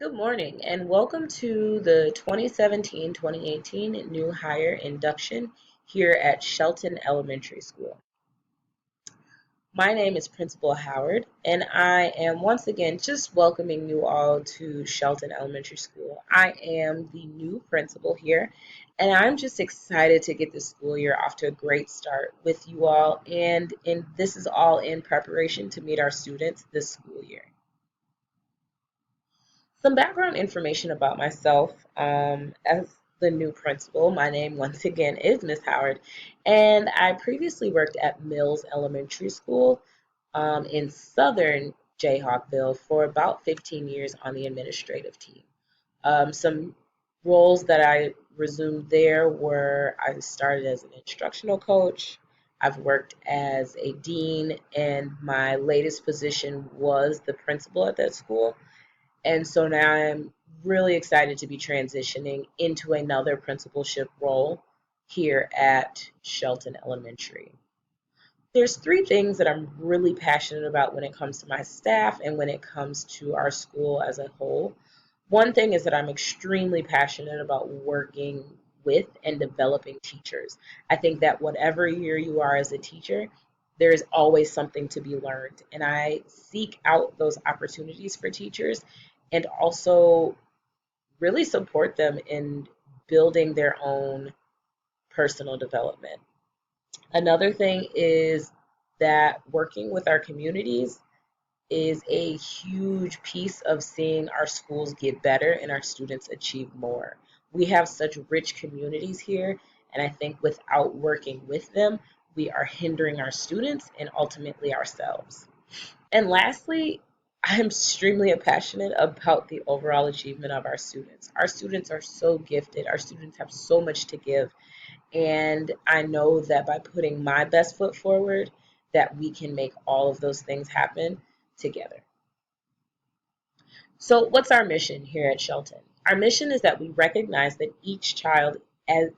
Good morning and welcome to the 2017-2018 new hire induction here at Shelton Elementary School. My name is Principal Howard and I am once again just welcoming you all to Shelton Elementary School. I am the new principal here and I'm just excited to get this school year off to a great start with you all, and this is all in preparation to meet our students this school year. Some background information about myself. As the new principal, my name once again is Miss Howard, and I previously worked at Mills Elementary School in southern Jayhawkville for about 15 years on the administrative team. Some roles that I resumed there were I started as an instructional coach. I've worked as a dean, and my latest position was the principal at that school. And so now I'm really excited to be transitioning into another principalship role here at Shelton Elementary. There's three things that I'm really passionate about when it comes to my staff and when it comes to our school as a whole. One thing is that I'm extremely passionate about working with and developing teachers. I think that whatever year you are as a teacher, there is always something to be learned. And I seek out those opportunities for teachers and also really support them in building their own personal development. Another thing is that working with our communities is a huge piece of seeing our schools get better and our students achieve more. We have such rich communities here, and I think without working with them, we are hindering our students and ultimately ourselves. And lastly, I'm extremely passionate about the overall achievement of our students. Our students are so gifted, our students have so much to give, and I know that by putting my best foot forward, that we can make all of those things happen together. So, what's our mission here at Shelton? Our mission is that we recognize that each child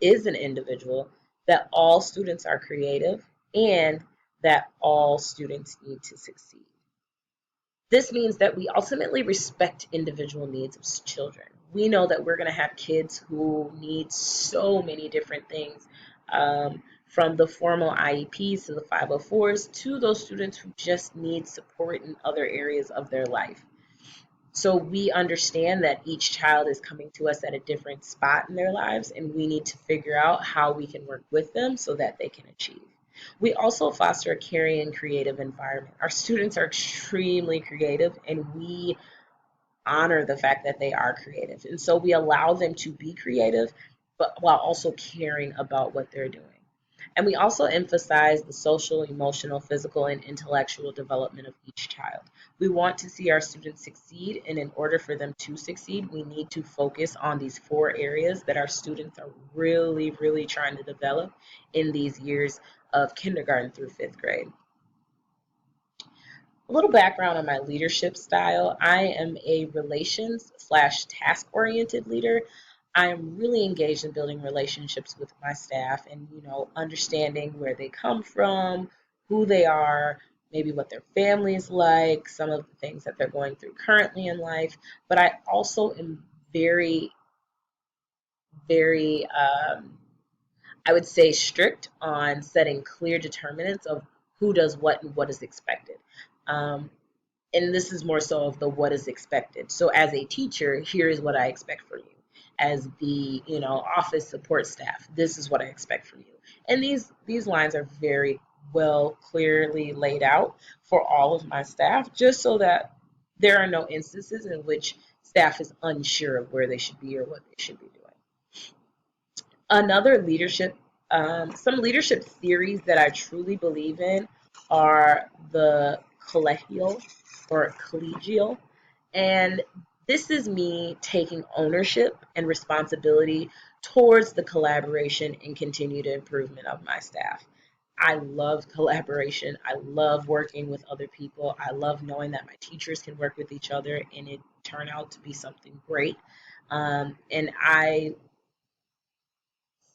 is an individual, that all students are creative, and that all students need to succeed. This means that we ultimately respect individual needs of children. We know that we're going to have kids who need so many different things, from the formal IEPs to the 504s to those students who just need support in other areas of their life. So we understand that each child is coming to us at a different spot in their lives, and we need to figure out how we can work with them so that they can achieve. We also foster a caring and creative environment. Our students are extremely creative, and we honor the fact that they are creative. And so we allow them to be creative, but while also caring about what they're doing. And we also emphasize the social, emotional, physical, and intellectual development of each child. We want to see our students succeed, and in order for them to succeed, we need to focus on these four areas that our students are really, really trying to develop in these years of kindergarten through fifth grade. A little background on my leadership style. I am a relations slash task oriented leader. I am really engaged in building relationships with my staff and, understanding where they come from, who they are, maybe what their family is like, some of the things that they're going through currently in life. But I also am very, very, I would say, strict on setting clear determinants of who does what and what is expected. Um, and this is more so of the what is expected. So as a teacher, here is what I expect from you. As the office support staff, this is what I expect from you. And these lines are very well clearly laid out for all of my staff, just so that there are no instances in which staff is unsure of where they should be or what they should be doing. Another some leadership theories that I truly believe in are the collegial. And this is me taking ownership and responsibility towards the collaboration and continued improvement of my staff. I love collaboration. I love working with other people. I love knowing that my teachers can work with each other and it turn out to be something great. And I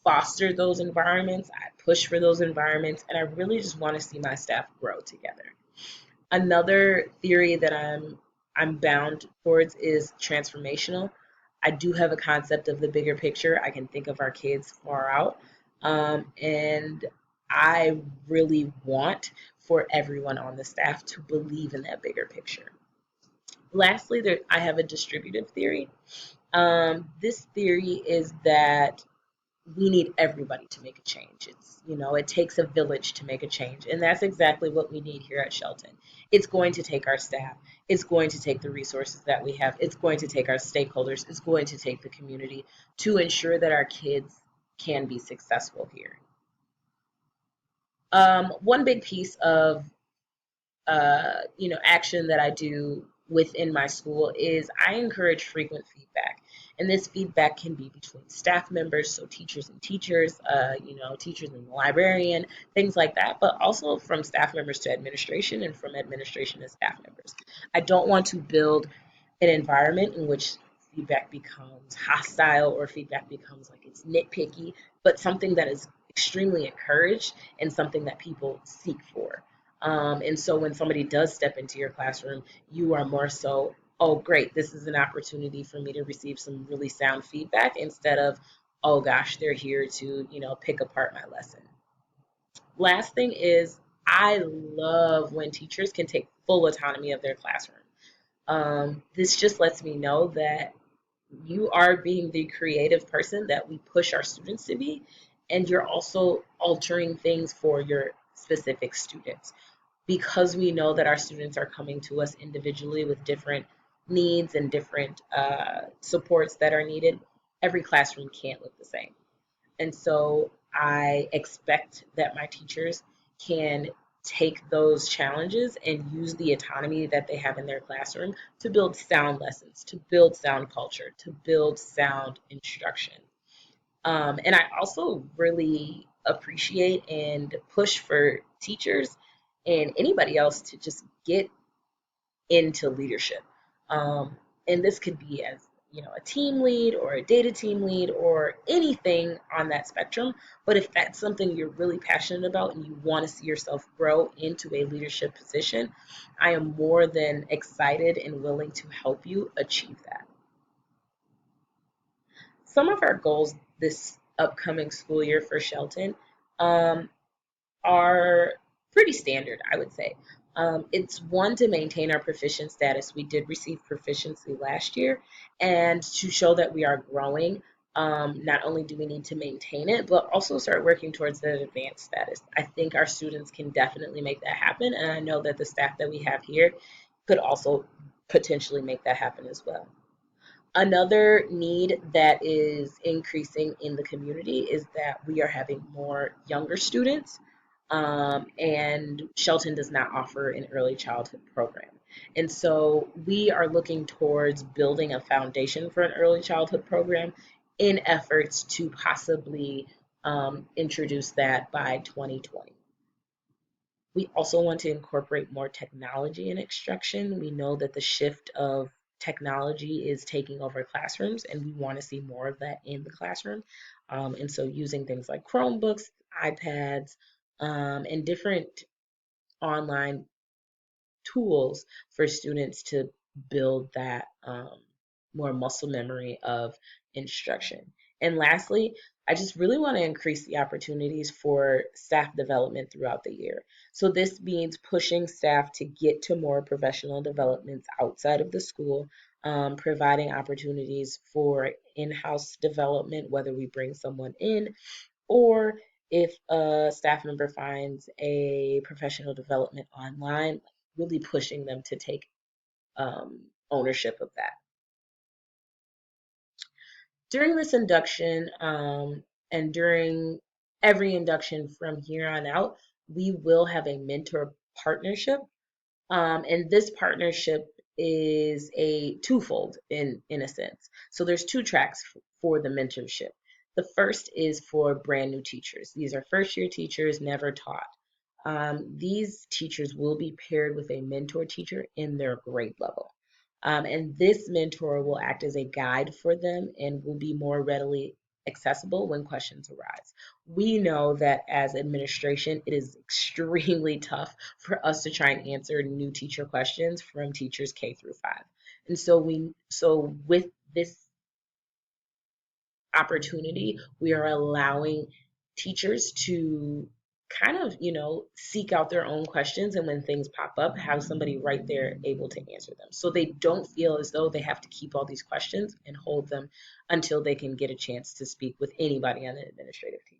foster those environments, I push for those environments, and I really just want to see my staff grow together. Another theory that I'm bound towards is transformational. I do have a concept of the bigger picture. I can think of our kids far out. And I really want for everyone on the staff to believe in that bigger picture. Lastly, I have a distributive theory. This theory is that we need everybody to make a change. It takes a village to make a change. And that's exactly what we need here at Shelton. It's going to take our staff. It's going to take the resources that we have. It's going to take our stakeholders. It's going to take the community to ensure that our kids can be successful here. One big piece of action that I do within my school is I encourage frequent feedback. And this feedback can be between staff members, so teachers and teachers, teachers and the librarian, things like that, but also from staff members to administration and from administration to staff members. I don't want to build an environment in which feedback becomes hostile or feedback becomes like it's nitpicky, but something that is extremely encouraged and something that people seek for. And so when somebody does step into your classroom, you are more so, oh, great, this is an opportunity for me to receive some really sound feedback instead of, oh gosh, they're here to, pick apart my lesson. Last thing is, I love when teachers can take full autonomy of their classroom. This just lets me know that you are being the creative person that we push our students to be, and you're also altering things for your specific students because we know that our students are coming to us individually with different needs and different supports that are needed. Every classroom can't look the same. And so I expect that my teachers can take those challenges and use the autonomy that they have in their classroom to build sound lessons, to build sound culture, to build sound instruction. And I also really appreciate and push for teachers and anybody else to just get into leadership. Um, and this could be as a team lead or a data team lead or anything on that spectrum. But if that's something you're really passionate about and you want to see yourself grow into a leadership position, I am more than excited and willing to help you achieve that. Some of our goals this upcoming school year for Shelton um, are pretty standard, I would say. It's one to maintain our proficient status. We did receive proficiency last year, and to show that we are growing, not only do we need to maintain it, but also start working towards the advanced status. I think our students can definitely make that happen, and I know that the staff that we have here could also potentially make that happen as well. Another need that is increasing in the community is that we are having more younger students, and Shelton does not offer an early childhood program. And so we are looking towards building a foundation for an early childhood program in efforts to possibly introduce that by 2020. We also want to incorporate more technology in instruction. We know that the shift of technology is taking over classrooms, and we want to see more of that in the classroom. And so, using things like Chromebooks, iPads, and different online tools for students to build that more muscle memory of instruction. And lastly, I just really want to increase the opportunities for staff development throughout the year. So this means pushing staff to get to more professional developments outside of the school, providing opportunities for in-house development, whether we bring someone in or if a staff member finds a professional development online, really pushing them to take ownership of that. During this induction and during every induction from here on out, we will have a mentor partnership. And this partnership is a twofold in a sense. So there's two tracks for the mentorship. The first is for brand new teachers. These are first year teachers, never taught. These teachers will be paired with a mentor teacher in their grade level. And this mentor will act as a guide for them and will be more readily accessible when questions arise. We know that as administration, it is extremely tough for us to try and answer new teacher questions from teachers K through 5. And so with this opportunity, we are allowing teachers to kind of, seek out their own questions, and when things pop up, have somebody right there able to answer them. So they don't feel as though they have to keep all these questions and hold them until they can get a chance to speak with anybody on the administrative team.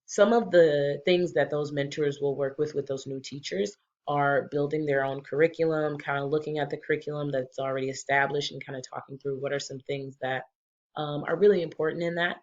Some of the things that those mentors will work with those new teachers are building their own curriculum, kind of looking at the curriculum that's already established and kind of talking through what are some things that are really important in that.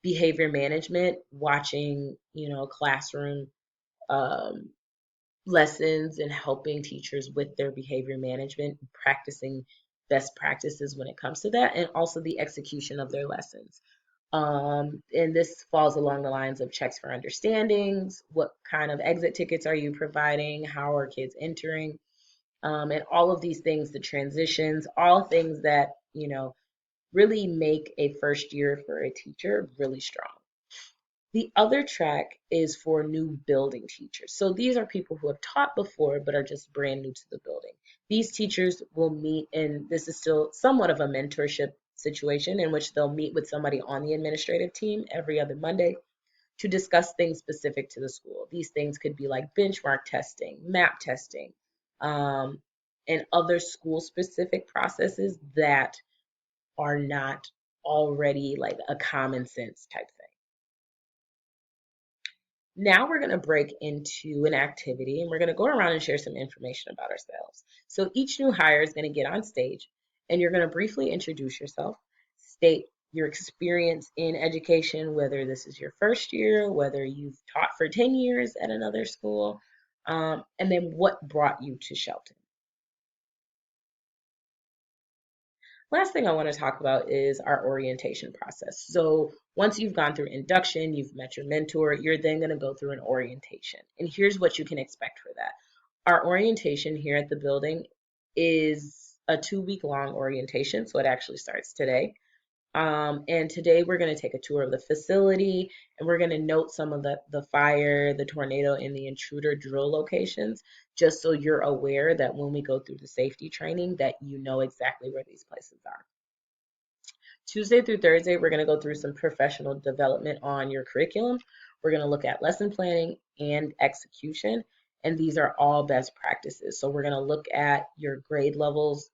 Behavior management, watching, classroom um, lessons and helping teachers with their behavior management, practicing best practices when it comes to that, and also the execution of their lessons. And this falls along the lines of checks for understandings, what kind of exit tickets are you providing, how are kids entering, and all of these things, the transitions, all things that, really make a first year for a teacher really strong. The other track is for new building teachers. So these are people who have taught before but are just brand new to the building. These teachers will meet, and this is still somewhat of a mentorship situation in which they'll meet with somebody on the administrative team every other Monday to discuss things specific to the school. These things could be like benchmark testing, map testing, um, and other school specific processes that are not already like a common sense type thing. Now we're going to break into an activity and we're going to go around and share some information about ourselves. So each new hire is going to get on stage and you're going to briefly introduce yourself, state your experience in education, whether this is your first year, whether you've taught for 10 years at another school, and then what brought you to Shelton. Last thing I want to talk about is our orientation process. So once you've gone through induction, you've met your mentor, you're then going to go through an orientation. And here's what you can expect for that. Our orientation here at the building is a 2-week long orientation, so it actually starts today. And today we're going to take a tour of the facility and we're going to note some of the fire, the tornado, and the intruder drill locations, just so you're aware that when we go through the safety training that you know exactly where these places are. Tuesday through Thursday, we're going to go through some professional development on your curriculum. We're going to look at lesson planning and execution, and these are all best practices. So we're going to look at your grade levels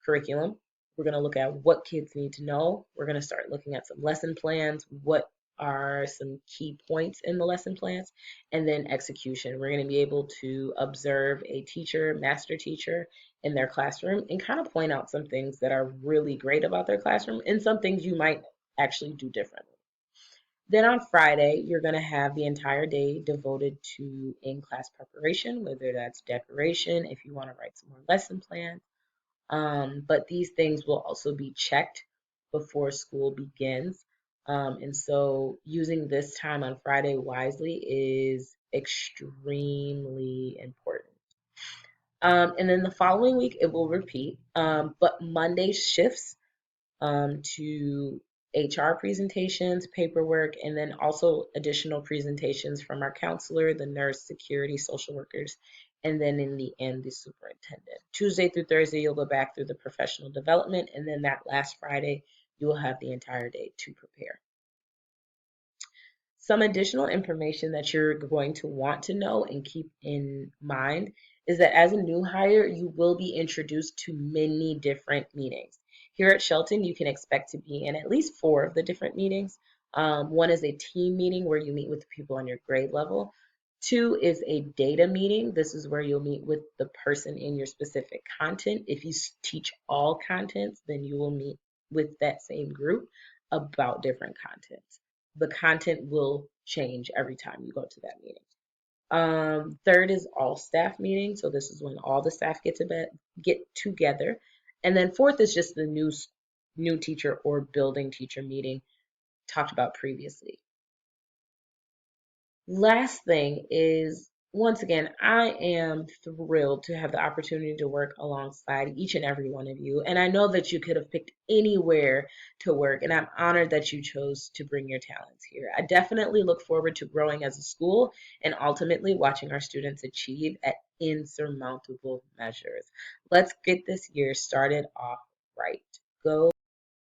curriculum. We're going to look at what kids need to know. We're going to start looking at some lesson plans, what are some key points in the lesson plans, and then execution. We're going to be able to observe a teacher, master teacher, in their classroom and kind of point out some things that are really great about their classroom and some things you might actually do differently. Then on Friday, you're going to have the entire day devoted to in-class preparation, whether that's decoration, if you want to write some more lesson plans. But these things will also be checked before school begins. And so using this time on Friday wisely is extremely important. And then the following week, it will repeat. But Monday shifts to HR presentations, paperwork, and then also additional presentations from our counselor, the nurse, security, social workers, and then in the end, the superintendent. Tuesday through Thursday, you'll go back through the professional development, and then that last Friday, you will have the entire day to prepare. Some additional information that you're going to want to know and keep in mind is that as a new hire, you will be introduced to many different meetings. Here at Shelton, you can expect to be in at least 4 of the different meetings. One is a team meeting where you meet with the people on your grade level. 2 is a data meeting. This is where you'll meet with the person in your specific content. If you teach all contents, then you will meet with that same group about different contents. The content will change every time you go to that meeting. Third is all staff meeting. So this is when all the staff get together. And then fourth is just the new teacher or building teacher meeting talked about previously. Last thing is once again, I am thrilled to have the opportunity to work alongside each and every one of you. And I know that you could have picked anywhere to work, and I'm honored that you chose to bring your talents here. I definitely look forward to growing as a school and ultimately watching our students achieve at insurmountable measures. Let's get this year started off right. Go